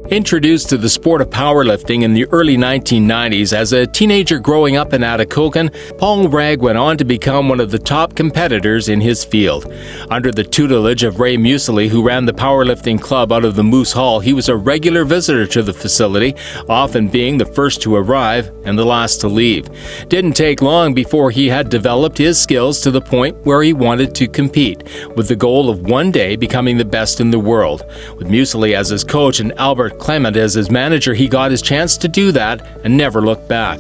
Introduced to the sport of powerlifting in the early 1990s as a teenager growing up in Atikokan, Paul Wragg went on to become one of the top competitors in his field. Under the tutelage of Mussely, who ran the powerlifting club out of the Moose Hall, he was a regular visitor to the facility, often being the first to arrive and the last to leave. Didn't take long before he had developed his skills to the point where he wanted to compete, with the goal of one day becoming the best in the world. With Mussely as his coach and Clement as his manager, he got his chance to do that and never looked back.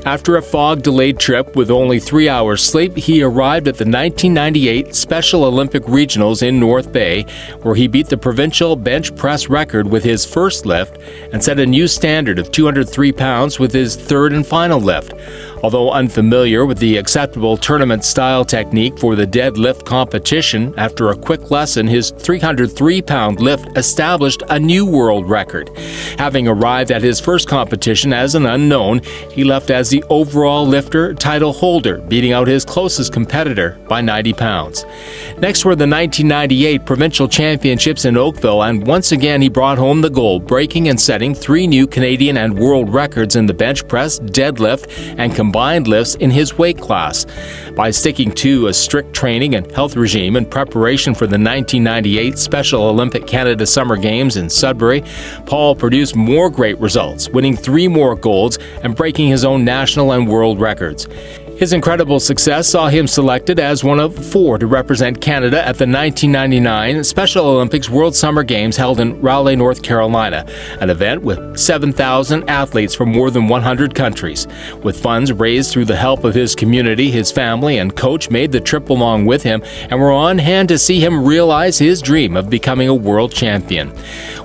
After a fog-delayed trip with only 3 hours sleep, he arrived at the 1998 Special Olympic Regionals in North Bay, where he beat the provincial bench press record with his first lift and set a new standard of 203 pounds with his third and final lift. Although unfamiliar with the acceptable tournament-style technique for the deadlift competition, after a quick lesson, his 303-pound lift established a new world record. Having arrived at his first competition as an unknown, he left as the overall lifter title holder, beating out his closest competitor by 90 pounds. Next were the 1998 Provincial Championships in Oakville, and once again he brought home the gold, breaking and setting 3 new Canadian and world records in the bench press, deadlift, and combined lifts in his weight class. By sticking to a strict training and health regime in preparation for the 1998 Special Olympic Canada Summer Games in Sudbury, Paul produced more great results, winning 3 more golds and breaking his own national and world records. His incredible success saw him selected as one of 4 to represent Canada at the 1999 Special Olympics World Summer Games held in Raleigh, North Carolina, an event with 7,000 athletes from more than 100 countries. With funds raised through the help of his community, his family and coach made the trip along with him and were on hand to see him realize his dream of becoming a world champion.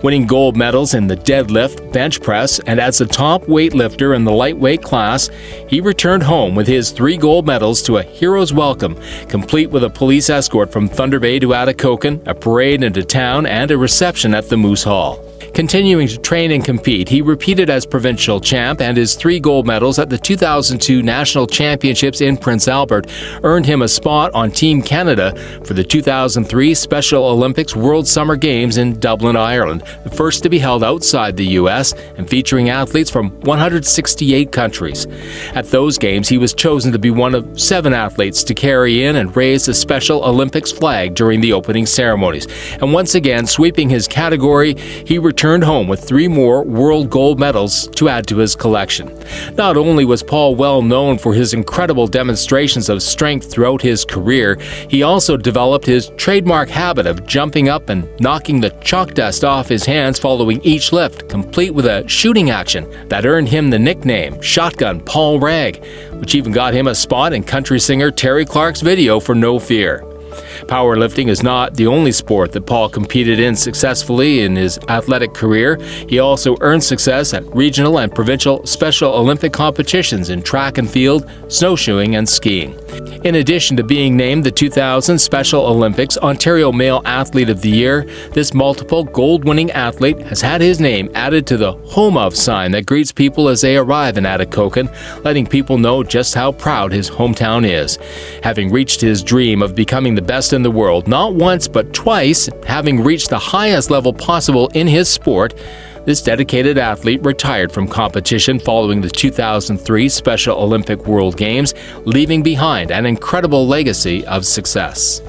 Winning gold medals in the deadlift, bench press, and as the top weightlifter in the lightweight class, he returned home with his 3 gold medals to a hero's welcome, complete with a police escort from Thunder Bay to Atikokan, a parade into town, and a reception at the Moose Hall. Continuing to train and compete, he repeated as provincial champ, and his 3 gold medals at the 2002 National Championships in Prince Albert earned him a spot on Team Canada for the 2003 Special Olympics World Summer Games in Dublin, Ireland, the first to be held outside the U.S. and featuring athletes from 168 countries. At those games, he was chosen to be one of 7 athletes to carry in and raise the Special Olympics flag during the opening ceremonies. And once again, sweeping his category, he returned home with 3 more world gold medals to add to his collection. Not only was Paul well known for his incredible demonstrations of strength throughout his career, he also developed his trademark habit of jumping up and knocking the chalk dust off his hands following each lift, complete with a shooting action that earned him the nickname Shotgun Paul Wragg, which even got him a spot in country singer Terry Clark's video for No Fear. Powerlifting is not the only sport that Paul competed in successfully in his athletic career. He also earned success at regional and provincial Special Olympic competitions in track and field, snowshoeing, and skiing. In addition to being named the 2000 Special Olympics Ontario Male Athlete of the Year, this multiple gold-winning athlete has had his name added to the Home Of sign that greets people as they arrive in Atikokan, letting people know just how proud his hometown is. Having reached his dream of becoming the best in the world, not once but twice, having reached the highest level possible in his sport, this dedicated athlete retired from competition following the 2003 Special Olympic World Games, leaving behind an incredible legacy of success.